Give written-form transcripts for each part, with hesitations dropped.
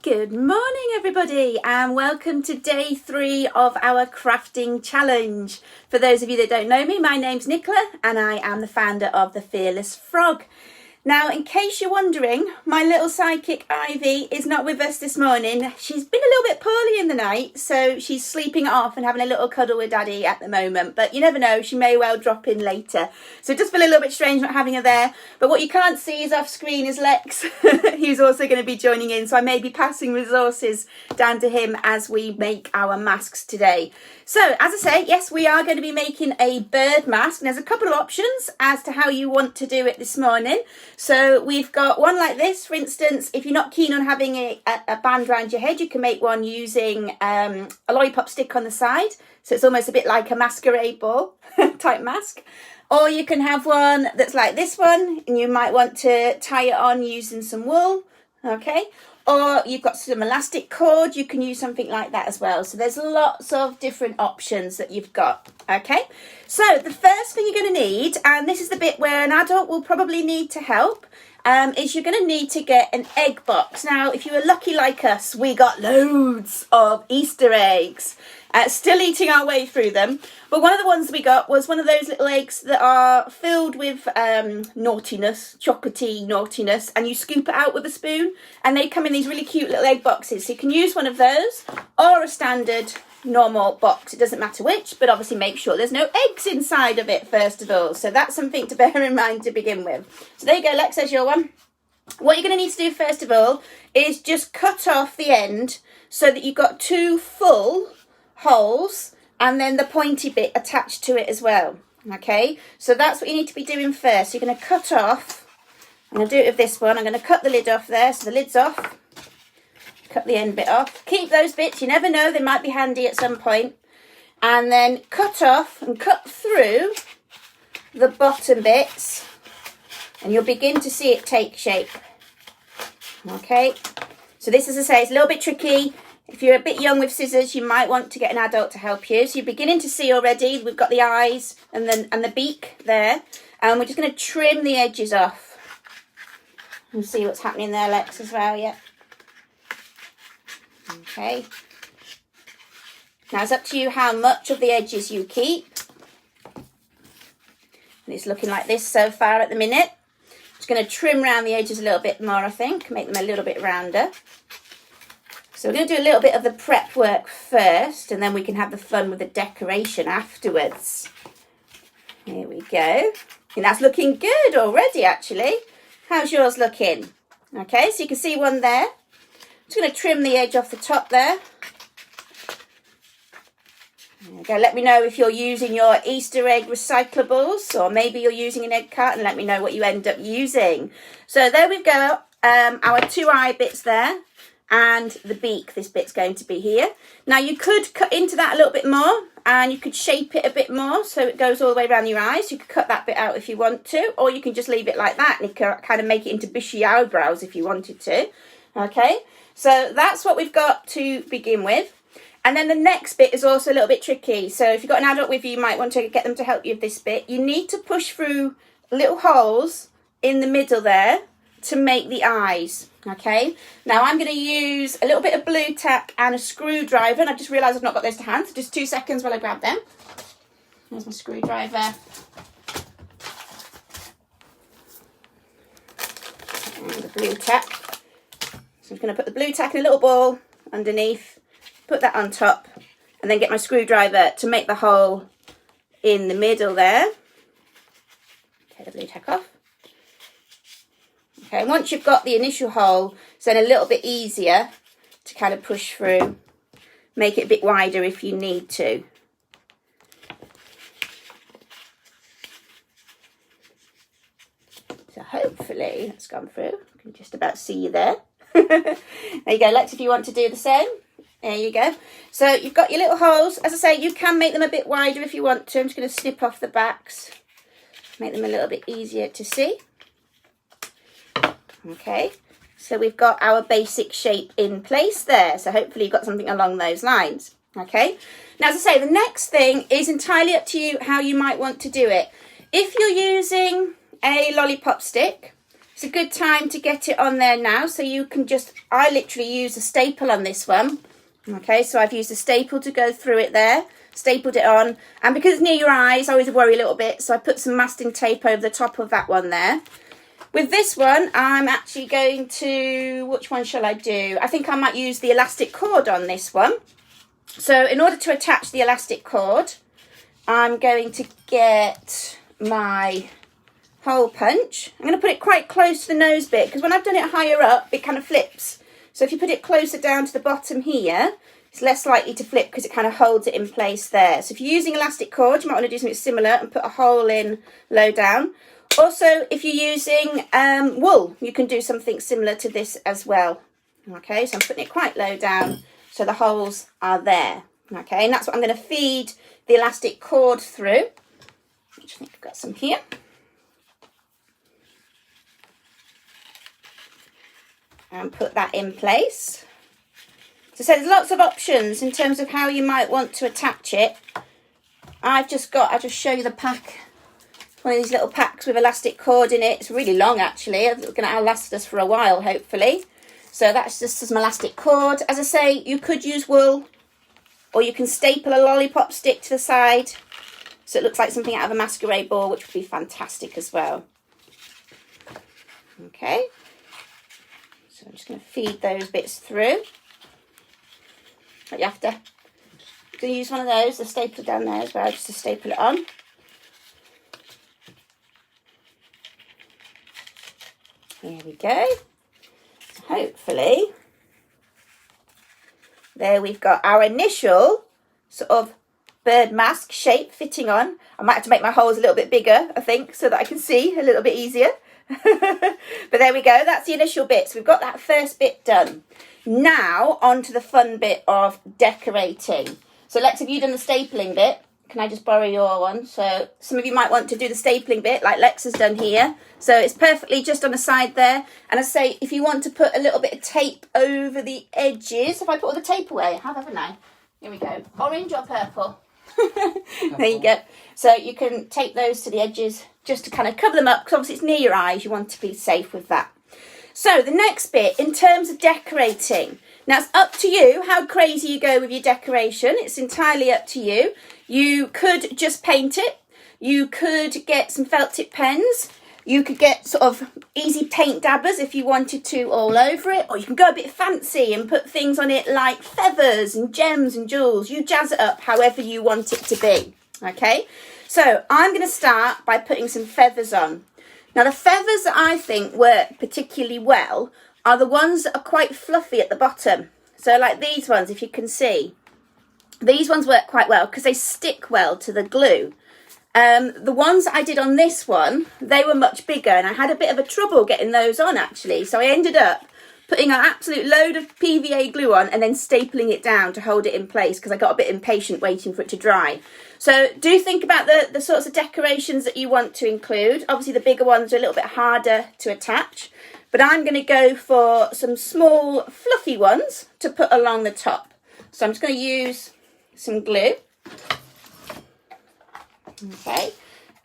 Good morning everybody and welcome to day 3 of our crafting challenge. For those of you that don't know me, my name's Nicola and I am the founder of The Fearless Frog. Now, in case you're wondering, my little sidekick Ivy is not with us this morning. She's been a little bit poorly in the night, so she's sleeping it off and having a little cuddle with Daddy at the moment. But you never know, she may well drop in later. So it does feel a little bit strange not having her there. But what you can't see is off screen is Lex. He's also going to be joining in, so I may be passing resources down to him as we make our masks today. So, as I say, yes, we are going to be making a bird mask. And there's a couple of options as to how you want to do it this morning. So we've got one like this, for instance. If you're not keen on having a band around your head, you can make one using a lollipop stick on the side. So it's almost a bit like a masquerade ball type mask. Or you can have one that's like this one, and you might want to tie it on using some wool, okay? Or you've got some elastic cord, you can use something like that as well. So there's lots of different options that you've got, okay? So the first thing you're going to need, and this is the bit where an adult will probably need to help, is you're going to need to get an egg box. Now, if you were lucky like us, we got loads of Easter eggs. Still eating our way through them. But one of the ones we got was one of those little eggs that are filled with naughtiness, chocolatey naughtiness, and you scoop it out with a spoon, and they come in these really cute little egg boxes. So you can use one of those or a standard normal box. It doesn't matter which, but obviously make sure there's no eggs inside of it first of all. So that's something to bear in mind to begin with. So there you go, Lex, there's your one. What you're going to need to do first of all is just cut off the end so that you've got 2 full holes and then the pointy bit attached to it as well. Okay, so that's what you need to be doing first. You're going to cut off, I'm going to do it with this one, I'm going to cut the lid off there, so the lid's off, cut the end bit off, keep those bits, you never know, they might be handy at some point, and then cut off and cut through the bottom bits and you'll begin to see it take shape. Okay, so this, as I say, is a little bit tricky. If you're a bit young with scissors, you might want to get an adult to help you. So you're beginning to see already, we've got the eyes and the beak there. And we're just going to trim the edges off. And see what's happening there, Lex, as well, yeah. Okay. Now it's up to you how much of the edges you keep. And it's looking like this so far at the minute. Just going to trim around the edges a little bit more, I think. Make them a little bit rounder. So we're going to do a little bit of the prep work first, and then we can have the fun with the decoration afterwards. Here we go. And that's looking good already, actually. How's yours looking? Okay, so you can see one there. I'm just going to trim the edge off the top there. There we go. Let me know if you're using your Easter egg recyclables, or maybe you're using an egg carton. Let me know what you end up using. So there we go. Our 2 eye bits there. And the beak, this bit's going to be here. Now you could cut into that a little bit more and you could shape it a bit more so it goes all the way around your eyes. You could cut that bit out if you want to, or you can just leave it like that and you can kind of make it into bushy eyebrows if you wanted to. Okay, so that's what we've got to begin with. And then the next bit is also a little bit tricky. So if you've got an adult with you, you might want to get them to help you with this bit. You need to push through little holes in the middle there to make the eyes. Okay, now I'm going to use a little bit of blue tack and a screwdriver, and I've just realised I've not got those to hand, so just 2 seconds while I grab them. There's my screwdriver. And the blue tack. So I'm just going to put the blue tack in a little ball underneath, put that on top, and then get my screwdriver to make the hole in the middle there. Take the blue tack off. Okay, once you've got the initial hole, it's then a little bit easier to kind of push through. Make it a bit wider if you need to. So hopefully that's gone through. I can just about see you there. There you go, Lex, if you want to do the same. There you go. So you've got your little holes. As I say, you can make them a bit wider if you want to. I'm just going to snip off the backs. Make them a little bit easier to see. Okay, so we've got our basic shape in place there. So hopefully you've got something along those lines. Okay, now as I say, the next thing is entirely up to you how you might want to do it. If you're using a lollipop stick, it's a good time to get it on there now. So you can just, I literally use a staple on this one. Okay, so I've used a staple to go through it there, stapled it on. And because it's near your eyes, I always worry a little bit. So I put some masking tape over the top of that one there. With this one, I'm actually going to, which one shall I do? I think I might use the elastic cord on this one. So in order to attach the elastic cord, I'm going to get my hole punch. I'm going to put it quite close to the nose bit, because when I've done it higher up, it kind of flips. So if you put it closer down to the bottom here, it's less likely to flip because it kind of holds it in place there. So if you're using elastic cord, you might want to do something similar and put a hole in low down. Also, if you're using wool, you can do something similar to this as well. Okay, so I'm putting it quite low down so the holes are there. Okay, and that's what I'm going to feed the elastic cord through. Which I think I've got some here. And put that in place. So there's lots of options in terms of how you might want to attach it. I'll just show you the pack. One of these little packs with elastic cord in it. It's really long actually. It's going to last us for a while hopefully. So that's just some elastic cord. As I say, you could use wool, or you can staple a lollipop stick to the side so it looks like something out of a masquerade ball, which would be fantastic as well. Okay. So I'm just going to feed those bits through. But you have to use one of those, the stapler down there as well, just to staple it on. Here we go. So hopefully, there we've got our initial sort of bird mask shape fitting on. I might have to make my holes a little bit bigger, I think, so that I can see a little bit easier. But there we go, that's the initial bit. So we've got that first bit done. Now on to the fun bit of decorating. So Lex, have you done the stapling bit? Can I just borrow your one? So some of you might want to do the stapling bit like Lex has done here. So it's perfectly just on the side there. And I say, if you want to put a little bit of tape over the edges, have I put all the tape away? I have, haven't I? Here we go. Orange or purple? There you go. So you can tape those to the edges just to kind of cover them up, because obviously it's near your eyes. You want to be safe with that. So the next bit, in terms of decorating. Now it's up to you how crazy you go with your decoration. It's entirely up to you. You could just paint it. You could get some felt tip pens. You could get sort of easy paint dabbers if you wanted to all over it. Or you can go a bit fancy and put things on it like feathers and gems and jewels. You jazz it up however you want it to be. Okay, so I'm going to start by putting some feathers on. Now the feathers that I think work particularly well are the ones that are quite fluffy at the bottom. So like these ones, if you can see. These ones work quite well because they stick well to the glue. The ones that I did on this one, they were much bigger and I had a bit of a trouble getting those on actually. So I ended up putting an absolute load of PVA glue on and then stapling it down to hold it in place because I got a bit impatient waiting for it to dry. So do think about the sorts of decorations that you want to include. Obviously the bigger ones are a little bit harder to attach, but I'm going to go for some small fluffy ones to put along the top. So I'm just going to use some glue. Okay,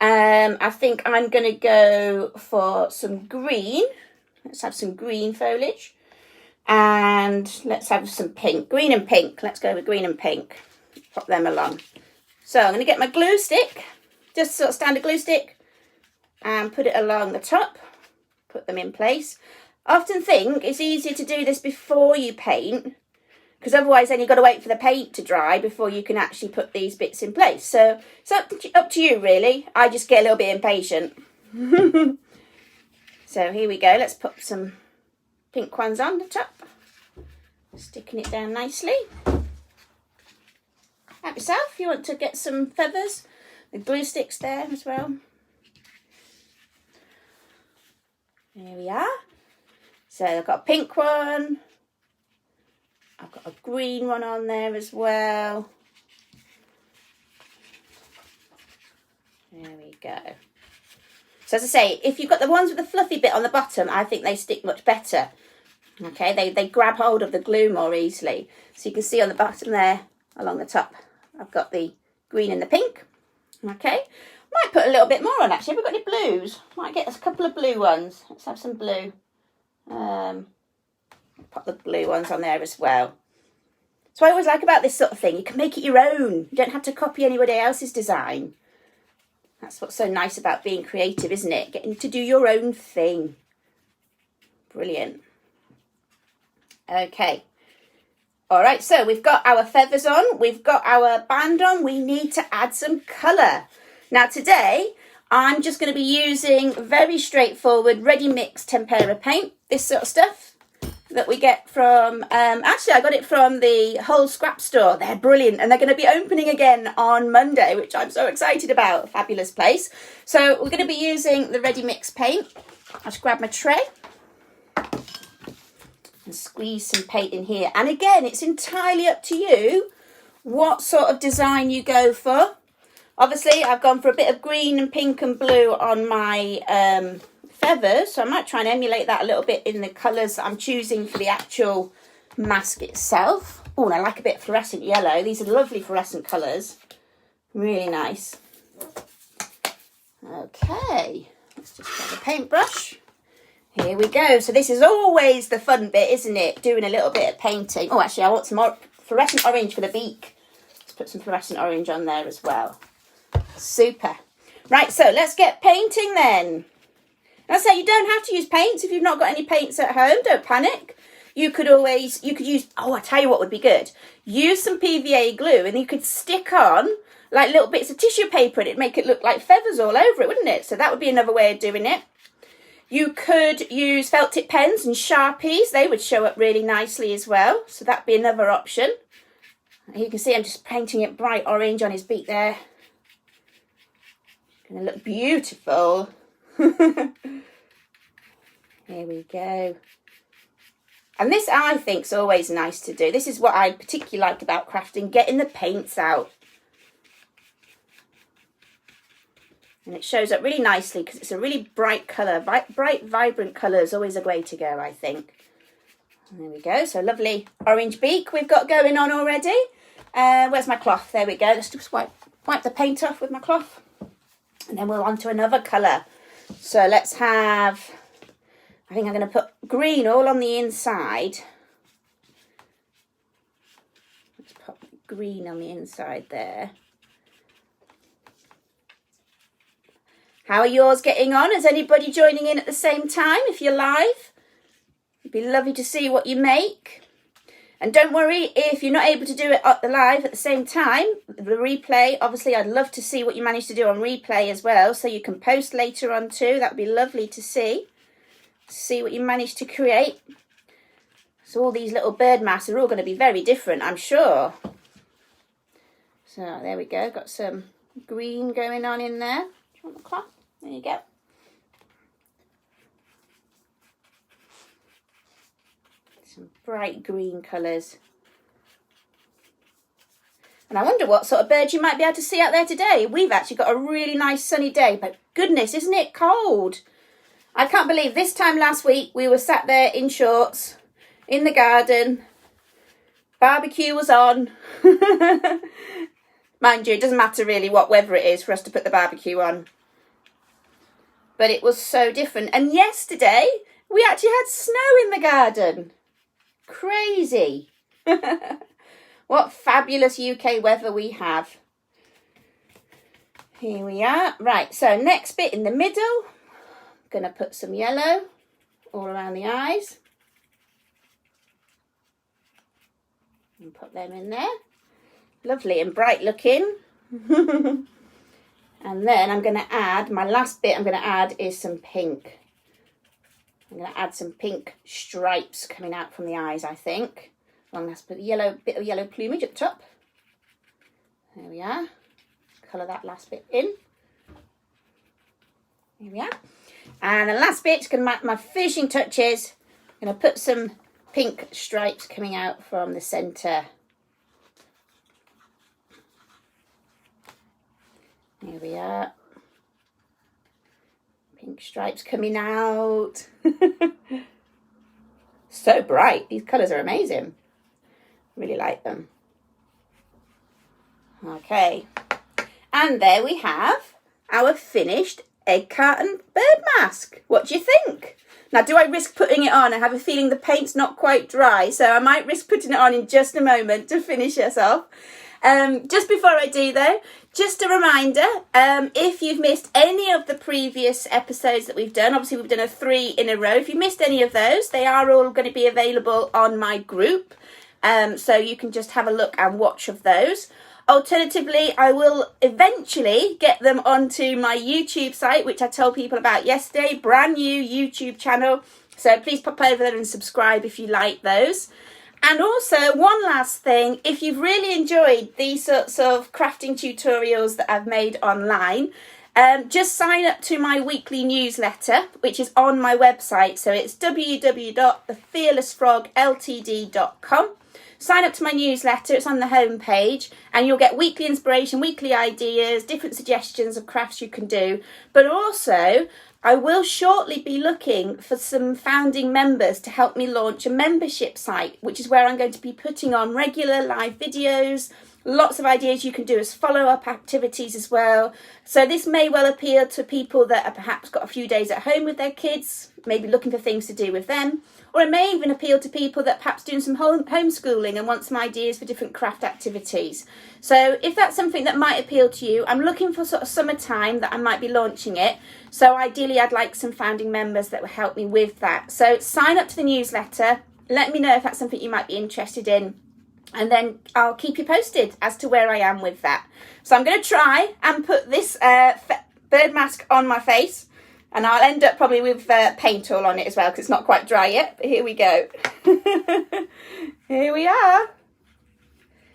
I think I'm going to go for some green. Let's have some green foliage. And let's have some pink. Green and pink. Let's go with green and pink. Pop them along. So I'm going to get my glue stick. Just sort of standard glue stick. And put it along the top. Put them in place. I often think it's easier to do this before you paint, because otherwise then you've got to wait for the paint to dry before you can actually put these bits in place. So it's up to you really. I just get a little bit impatient. So here we go. Let's put some pink ones on the top. Sticking it down nicely. Help yourself if you want to get some feathers. The glue sticks there as well. There we are. So I've got a pink one. I've got a green one on there as well. There we go. So as I say, if you've got the ones with the fluffy bit on the bottom, I think they stick much better. Okay, they grab hold of the glue more easily. So you can see on the bottom there, along the top, I've got the green and the pink. Okay, Might put a little bit more on actually. Have we got any blues? Might get us a couple of blue ones. Let's have some blue. Put the blue ones on there as well. So I always like about this sort of thing, you can make it your own. You don't have to copy anybody else's design. That's what's so nice about being creative, isn't it? Getting to do your own thing. Brilliant. Okay. All right, so we've got our feathers on. We've got our band on. We need to add some colour. Now today, I'm just going to be using very straightforward, ready-mix tempera paint. This sort of stuff that we get from, actually I got it from the whole scrap store. They're brilliant and they're going to be opening again on Monday, which I'm so excited about. Fabulous place. So we're going to be using the ready mix paint. I'll just grab my tray and squeeze some paint in here. And again, it's entirely up to you what sort of design you go for. Obviously I've gone for a bit of green and pink and blue on my feathers, so I might try and emulate that a little bit in the colours that I'm choosing for the actual mask itself. Oh, and I like a bit of fluorescent yellow. These are lovely fluorescent colours. Really nice. Okay, let's just grab a paintbrush. Here we go. So this is always the fun bit, isn't it? Doing a little bit of painting. Oh, actually, I want some more fluorescent orange for the beak. Let's put some fluorescent orange on there as well. Super. Right, so let's get painting then. I say you don't have to use paints if you've not got any paints at home. Don't panic. You could use, oh, I tell you what would be good. Use some PVA glue and you could stick on like little bits of tissue paper and it'd make it look like feathers all over it, wouldn't it? So that would be another way of doing it. You could use felt tip pens and Sharpies. They would show up really nicely as well. So that'd be another option. You can see I'm just painting it bright orange on his beak there. Gonna look beautiful. Here we go. And this I think is always nice to do. This is what I particularly like about crafting, getting the paints out. And it shows up really nicely because it's a really bright colour. Bright, vibrant colour is always a way to go, I think. And there we go. So lovely orange beak we've got going on already. Where's my cloth? There we go. Let's just wipe the paint off with my cloth. And then we're on to another colour. So let's have, I think I'm going to put green all on the inside. Let's put green on the inside there. How are yours getting on? Is anybody joining in at the same time if you're live? It'd be lovely to see what you make. And don't worry if you're not able to do it at the live at the same time. The replay, obviously, I'd love to see what you manage to do on replay as well. So you can post later on too. That would be lovely to see. See what you managed to create. So all these little bird masks are all going to be very different, I'm sure. So there we go. Got some green going on in there. Do you want the cloth? There you go. Some bright green colours. And I wonder what sort of birds you might be able to see out there today. We've actually got a really nice sunny day, but goodness, isn't it cold? I can't believe this time last week we were sat there in shorts in the garden. Barbecue was on. Mind you, it doesn't matter really what weather it is for us to put the barbecue on. But it was so different. And yesterday we actually had snow in the garden. Crazy. What fabulous UK weather we have. Here we are. Right, so next bit in the middle. I'm going to put some yellow all around the eyes. And put them in there. Lovely and bright looking. And then I'm going to add, my last bit I'm going to add is some pink. I'm going to add some pink stripes coming out from the eyes, I think. I'm going to put a bit of yellow plumage at the top. There we are. Colour that last bit in. Here we are. And the last bit's going to make my finishing touches. I'm going to put some pink stripes coming out from the centre. Here we are. Pink stripes coming out. So bright. These colours are amazing. Really like them. Okay. And there we have our finished egg carton bird mask. What do you think? Now, do I risk putting it on? I have a feeling the paint's not quite dry, so I might risk putting it on in just a moment to finish us off. Just before I do though, just a reminder, if you've missed any of the previous episodes that we've done, obviously we've done 3 in a row. If you missed any of those, they are all going to be available on my group. So you can just have a look and watch of those. Alternatively, I will eventually get them onto my YouTube site, which I told people about yesterday, brand new YouTube channel. So please pop over there and subscribe if you like those. And also, one last thing, if you've really enjoyed these sorts of crafting tutorials that I've made online, just sign up to my weekly newsletter, which is on my website. So it's www.thefearlessfrogltd.com. Sign up to my newsletter, it's on the home page, and you'll get weekly inspiration, weekly ideas, different suggestions of crafts you can do. But also, I will shortly be looking for some founding members to help me launch a membership site, which is where I'm going to be putting on regular live videos, lots of ideas you can do as follow-up activities as well. So this may well appeal to people that have perhaps got a few days at home with their kids, maybe looking for things to do with them. Or it may even appeal to people that perhaps doing some homeschooling and want some ideas for different craft activities. So if that's something that might appeal to you, I'm looking for sort of summertime that I might be launching it. So ideally I'd like some founding members that will help me with that. So sign up to the newsletter. Let me know if that's something you might be interested in. And then I'll keep you posted as to where I am with that. So I'm going to try and put this bird mask on my face. And I'll end up probably with paint all on it as well, because it's not quite dry yet. But here we go. Here we are.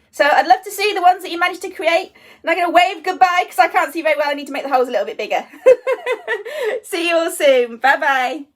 So I'd love to see the ones that you managed to create. And I'm going to wave goodbye because I can't see very well. I need to make the holes a little bit bigger. See you all soon. Bye-bye.